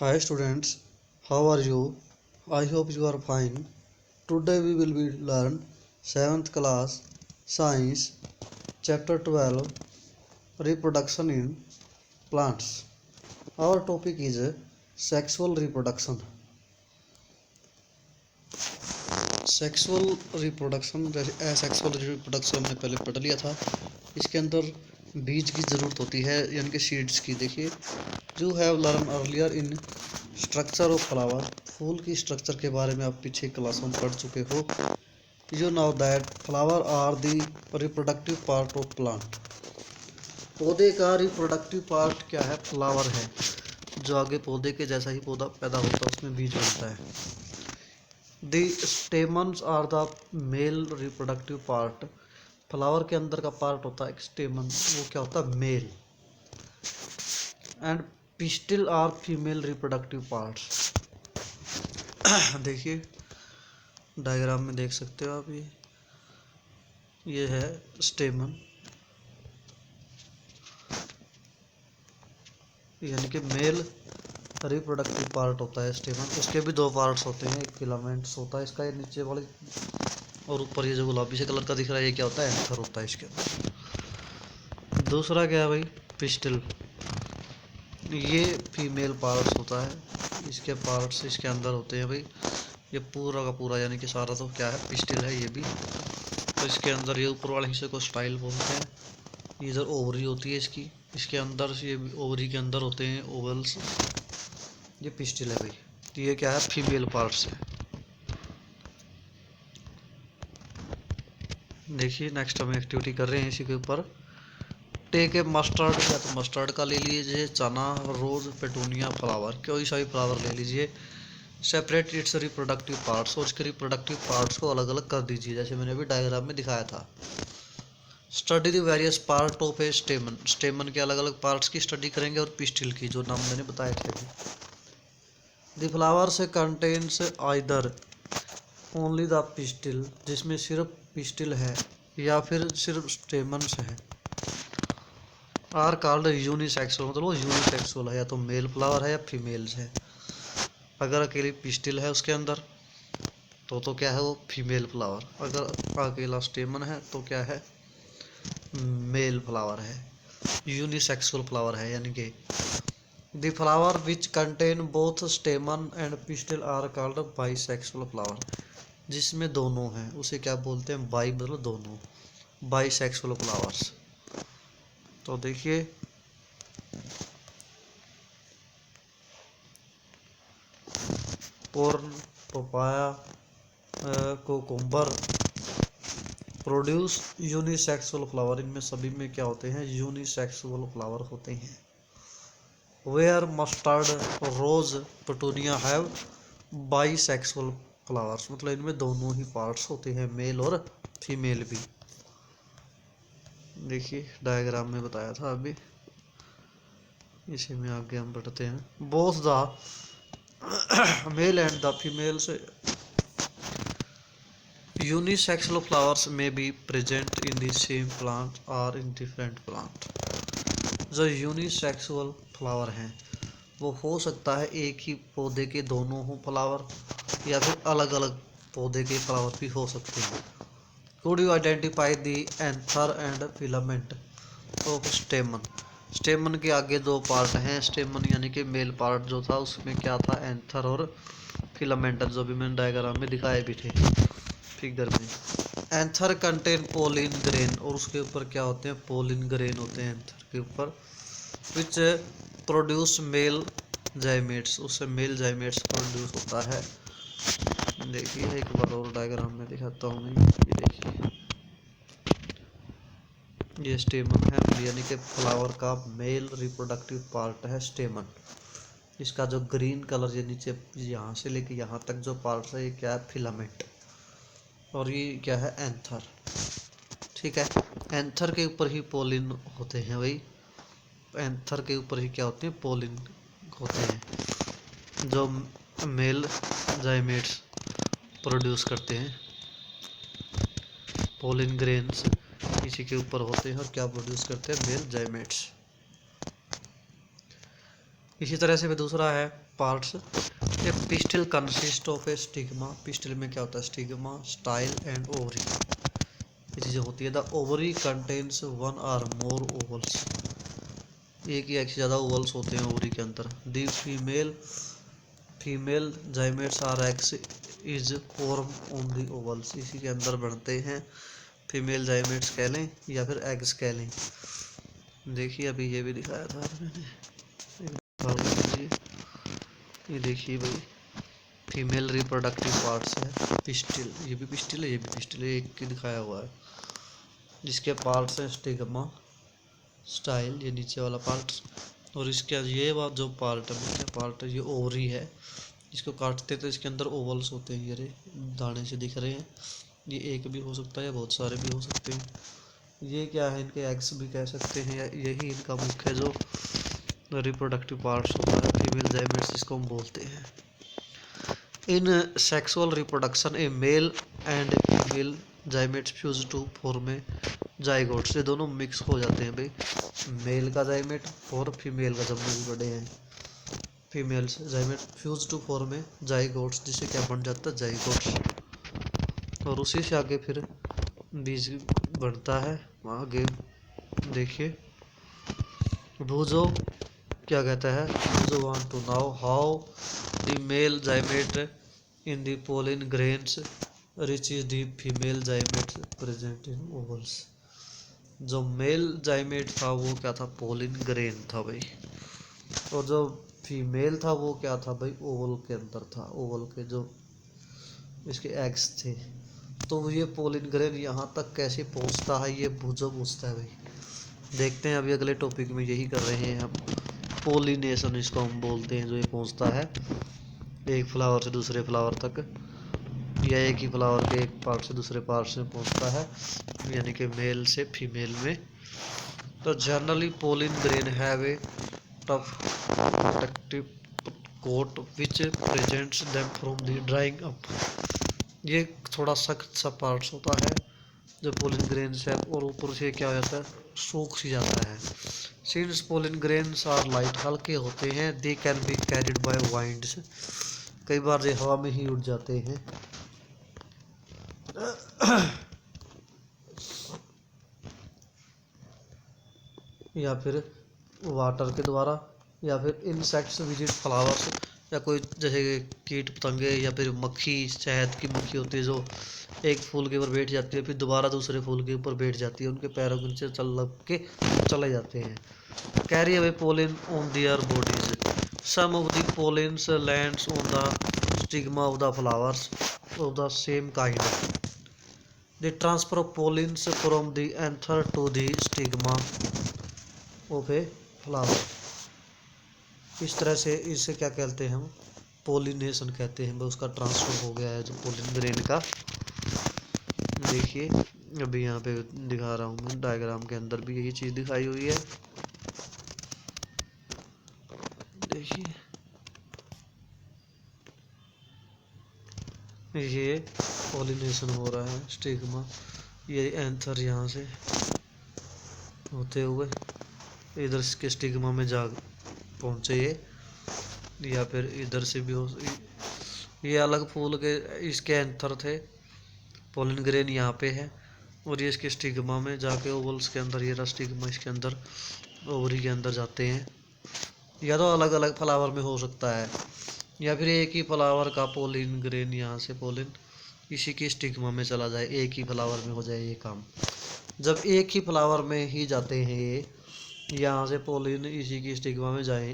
Hi students, how are you? I hope you are fine. Today we will be learn 7th class Science Chapter 12 Reproduction in Plants. Our topic is sexual reproduction. Sexual reproduction हमने पहले पढ़ लिया था। इसके अंदर बीज की ज़रूरत होती है यानी कि सीड्स की। देखिए, you have learn earlier in structure of flower. फूल की स्ट्रक्चर के बारे में आप पीछे क्लास में पढ़ चुके हो। You know that flower are the reproductive part of plant. पौधे का रिप्रोडक्टिव पार्ट क्या है? फ्लावर है। जो आगे पौधे के जैसा ही पौधा पैदा होता है उसमें बीज बनता है। The stamens are the male reproductive part. Flower के अंदर का पार्ट होता है एक स्टेमन, वो क्या होता है? Male. And pistil are female reproductive parts. देखिए डायग्राम में देख सकते हो आप, ये है स्टेमन यानी कि मेल रिप्रोडक्टिव पार्ट होता है स्टेमन। उसके भी दो पार्ट्स होते हैं, एक फिलामेंट्स होता है इसका, ये नीचे वाले, और ऊपर ये जो गुलाबी से कलर का दिख रहा है ये क्या होता है? एंथर होता है इसके अंदर। दूसरा क्या है भाई? पिस्टिल। ये फीमेल पार्ट्स होता है, इसके पार्ट्स इसके अंदर होते हैं भाई। ये पूरा का पूरा यानी कि सारा तो क्या है? पिस्टिल है ये भी। तो इसके अंदर ये ऊपर वाले हिस्से को स्टाइल बोलते हैं। इधर ओवरी होती है इसकी, इसके अंदर ये ओवरी के अंदर होते हैं ओवल्स। ये पिस्टिल है भाई। तो ये क्या है? फीमेल पार्ट्स है। देखिए नेक्स्ट हम एक्टिविटी कर रहे हैं इसी के ऊपर। टेक ए मस्टर्ड, या तो मस्टर्ड का ले लीजिए, चना, रोज, पेटूनिया फ्लावर, कोई सा भी फ्लावर ले लीजिए। सेपरेट इट्स रिप्रोडक्टिव पार्ट्स, और इसके रिप्रोडक्टिव पार्ट्स को अलग अलग कर दीजिए जैसे मैंने अभी डायग्राम में दिखाया था। Study the various part of ए स्टेमन, स्टेमन के अलग अलग पार्ट्स की स्टडी करेंगे, और पिस्टिल की जो नाम मैंने बताए थे अभी। द फ्लावर से contains either only the pistil, जिसमें सिर्फ पिस्टिल है या फिर सिर्फ स्टेमन्स है। आर कॉल्ड यूनिसेक्सुअल, मतलब वो यूनिसेक्सुअल है, या तो मेल फ्लावर है या फीमेल्स है। अगर अकेली पिस्टिल है उसके अंदर तो क्या है? वो फीमेल फ्लावर। अगर अकेला स्टेमन है तो क्या है? मेल फ्लावर है, यूनिसेक्सुअल फ्लावर है यानी कि। The flower which contain both stamen and pistil are called bisexual flower, जिसमें दोनों हैं उसे क्या बोलते हैं? बाई मतलब दोनों, बाईसेक्सुअल फ्लावर्स। तो देखिए corn, papaya, cucumber produce unisexual flower. इनमें सभी में क्या होते हैं? यूनिसेक्सुअल फ्लावर होते हैं। Where mustard, rose, petunia have bisexual flowers, मतलब इनमें दोनों ही पार्ट्स होते हैं, मेल और फीमेल भी। देखिए डायग्राम में बताया था अभी, इसी में आगे हम बढ़ते हैं। Both the male and the females unisexual flowers में be present in the same plant और इन डिफरेंट प्लांट। जो यूनिसेक्सुअल फ्लावर हैं वो हो सकता है एक ही पौधे के दोनों हो फ्लावर, या फिर अलग अलग पौधे के फ्लावर भी हो सकते हैं। Could you identify the anther and filament of स्टेमन। स्टेमन के आगे दो पार्ट हैं, स्टेमन यानी कि मेल पार्ट जो था उसमें क्या था? एंथर और फिलामेंट, जो भी मैंने डायग्राम में दिखाए भी थे फिगर में। एंथर कंटेन पोलिन ग्रेन, और उसके ऊपर क्या होते हैं? पोलिन ग्रेन होते हैं एंथर के ऊपर। विच प्रोड्यूस मेल जाइमेट्स, उससे मेल जाइमेट्स प्रोड्यूस होता है। देखिए एक बार और डायग्राम में दिखाता हूँ मैं। ये देखिए ये स्टेमन है, यानी कि फ्लावर का मेल रिप्रोडक्टिव पार्ट है स्टेमन। इसका जो ग्रीन कलर ये नीचे यहाँ से लेके यहाँ तक जो पार्ट है ये क्या है? फिलामेंट। और ये क्या है? एंथर। ठीक है, एंथर के ऊपर ही पोलिन होते हैं भाई। एंथर के ऊपर ही क्या होते हैं? पोलिन होते हैं जो मेल जाइमेट्स प्रोड्यूस करते हैं। पोलिन ग्रेन्स इसी के ऊपर होते हैं और क्या प्रोड्यूस करते हैं? मेल जाइमेट्स। इसी तरह से भी दूसरा है parts. A pistil consist of A stigma. Pistil में क्या होता है? स्टिग्मा, स्टाइल एंड ओवरी, ये चीज़ें होती है। The ovary contains one or more ovules. एक या एक से ज़्यादा ओवल्स होते हैं ओवरी के अंदर। दी फीमेल जाइमेट्स आर एक्स is form on the ovules. इसी के अंदर बढ़ते हैं फीमेल जाइमेट्स कह लें या फिर एग्स कह लें। देखिए अभी ये भी दिखाया था मैंने, ये देखिए भाई फीमेल रिप्रोडक्टिव पार्ट्स है पिस्टिल। ये भी पिस्टिल है, ये भी पिस्टिल है, एक ही दिखाया हुआ है। जिसके पार्ट्स हैं स्टिग्मा, स्टाइल, ये नीचे वाला पार्ट, और इसके ये बात जो पार्ट है, क्या पार्ट है? ये ओवरी है। इसको काटते तो इसके अंदर ओवल्स होते हैं, ये दाने से दिख रहे हैं। ये एक भी हो सकता है, बहुत सारे भी हो सकते हैं। ये क्या है? इनके एग्स भी कह सकते हैं। यही इनका मुख्य जो रिप्रोडक्टिव पार्ट्स होता है, फीमेल जाइमेट्स जिसको हम बोलते हैं। In sexual reproduction a male and female gametes fuse to form a zygotes. ये दोनों मिक्स हो जाते हैं भाई, मेल का जाइमेट और फीमेल का, जब मिल बड़े हैं females gamete fuse to form a zygotes, जिससे क्या बन जाता है? जाइगोट्स। और उसी से आगे फिर बीज बनता है। आगे देखिए भूजो क्या कहता है? भूजो want to know how the male gamete in the pollen grains reaches the female gamete present in ovules. जो मेल जाइमेट था वो क्या था? पोलिन ग्रेन था भाई, और जो फीमेल था वो क्या था भाई? ओवल के अंदर था। ओवल के जो इसके एग्स थे। तो ये पोलिन ग्रेन यहाँ तक कैसे पहुँचता है? ये भूजो पूछता है भाई। देखते हैं अभी अगले टॉपिक में, यही कर रहे हैं हम, पोलिनेशन इसको हम बोलते हैं। जो ये पहुँचता है एक फ्लावर से दूसरे फ्लावर तक, या एक ही फ्लावर के एक पार्ट से दूसरे पार्ट में पहुँचता है, यानी कि मेल से फीमेल में। तो generally pollen grain have a tough protective coat which prevents them from the drying up. ये थोड़ा सख्त सा पार्ट्स होता है जो पोलिन ग्रेन से, और ऊपर से क्या हो जाता है? सूख सी जाता है। Since pollen grains are light, हल्के होते हैं, they can be carried by winds. कई बार ये हवा में ही उड़ जाते हैं या फिर वाटर के द्वारा, या फिर इंसेक्ट्स विजिट फ्लावर्स, या कोई जैसे कीट पतंगे या फिर मक्खी, शहद की मक्खी होती है जो एक फूल के ऊपर बैठ जाती है, फिर दोबारा दूसरे फूल के ऊपर बैठ जाती है, उनके पैरों के नीचे लग के चले जाते हैं। Carry away pollen on their bodies. Some of the pollens lands on the stigma of the flowers of the same kind. The transfer of pollens from the anther to the stigma of a flower. इस तरह से इसे क्या कहते हैं हम? Pollination कहते हैं। उसका ट्रांसफर हो गया है जो पोलिन ग्रेन का। देखिए अभी यहाँ पे दिखा रहा हूँ मैं, डायग्राम के अंदर भी यही चीज़ दिखाई हुई है। देखिए ये पोलिनेशन हो रहा है स्टिग्मा, ये एंथर यहाँ से होते हुए इधर के स्टिग्मा में जा पहुँचे ये, या फिर इधर से भी हो। ये अलग फूल के इसके एंथर थे, पोलिन ग्रेन यहाँ पे है, और ये इसके स्टिग्मा में जाके ओवल्स के अंदर, ये रहा स्टिग्मा इसके अंदर ओवरी के अंदर जाते हैं। या तो अलग अलग फ्लावर में हो सकता है, या फिर एक ही फ्लावर का पोलिन ग्रेन यहाँ से पोलिन इसी की स्टिग्मा में चला जाए, एक ही फ्लावर में हो जाए ये काम। जब एक ही फ्लावर में ही जाते हैं ये, यहाँ से पोलिन इसी की स्टिग्मा में जाए,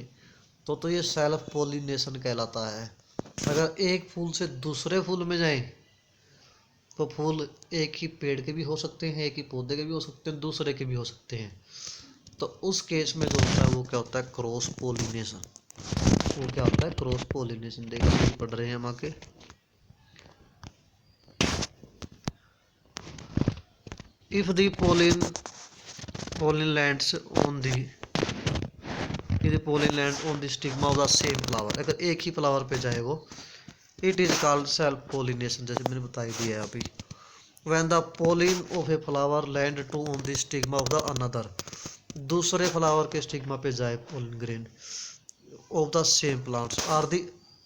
तो ये सेल्फ पोलिनेशन कहलाता है। अगर एक फूल से दूसरे फूल में जाए तो फूल एक ही पेड़ के भी हो सकते हैं, एक ही पौधे के भी हो सकते हैं, दूसरे के भी हो सकते हैं। तो उस केस में जो होता है वो क्या होता है? Cross pollination. वो क्या होता है? Cross pollination. देखिए पढ़ रहे हैं हम आके। If the pollen lands on the pollen land on the stigma of the same flower, अगर एक ही फ्लावर पे जाए वो, it is called self pollination, जैसे मैंने बताई दिया है अभी। When the pollen of a flower land to on the stigma of the another, दूसरे फ्लावर के स्टिग्मा पे जाए pollen grain, of the same plants or the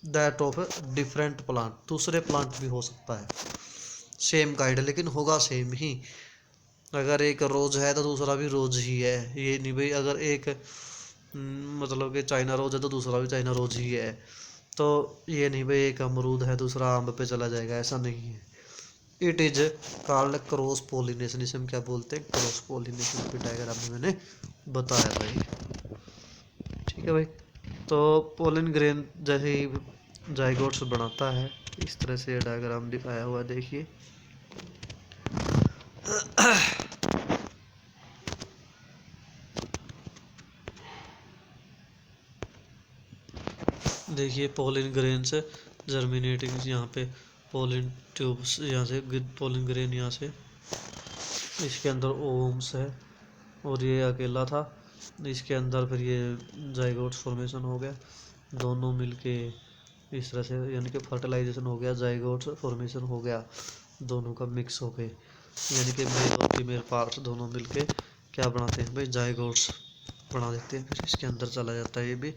that of different plant, दूसरे प्लांट भी हो सकता है सेम काइंड, लेकिन होगा सेम ही। अगर एक रोज है तो दूसरा भी रोज ही है, ये नहीं भाई अगर एक मतलब कि चाइना रोज है तो दूसरा भी चाइना रोज ही है। तो ये नहीं भाई एक अमरूद है दूसरा आम पे चला जाएगा, ऐसा नहीं है। It is called cross pollination, इसे हम क्या बोलते हैं, क्रॉस पोलिनेशन के डायग्राम में मैंने बताया भाई। ठीक है भाई। तो पोलन ग्रेन जैसे ही जाइगोट्स बनाता है, इस तरह से डायग्राम दिखाया हुआ देखिए। देखिए पोलन ग्रेन से जर्मिनेटिंग, यहाँ पे पोलन ट्यूब्स, यहाँ से पोलन ग्रेन यहाँ से, इसके अंदर ओम्स है और ये अकेला था, इसके अंदर फिर ये जाइगोट्स फॉर्मेशन हो गया, दोनों मिलके इस तरह से, यानी कि फर्टिलाइजेशन हो गया, जाइगोट्स फॉर्मेशन हो गया, दोनों का मिक्स हो गए, यानी कि मेल और फीमेल पार्ट्स दोनों मिलके क्या बनाते हैं भाई, जाइगोट्स बना देते हैं। फिर इसके अंदर चला जाता है, ये भी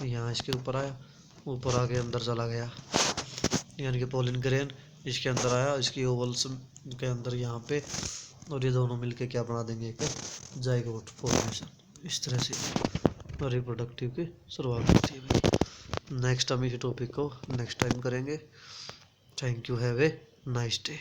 यहाँ इसके ऊपर आया, ऊपर आके अंदर चला गया, यानी कि पोलन ग्रेन इसके अंदर आया, इसकी ओवल्स के अंदर यहाँ पे, और ये दोनों मिलके क्या बना देंगे, एक जाइगोट फॉर्मेशन। इस तरह से रिप्रोडक्टिव की शुरुआत होती है भाई। नेक्स्ट हम इस टॉपिक को नेक्स्ट टाइम करेंगे। Thank you, have a nice day.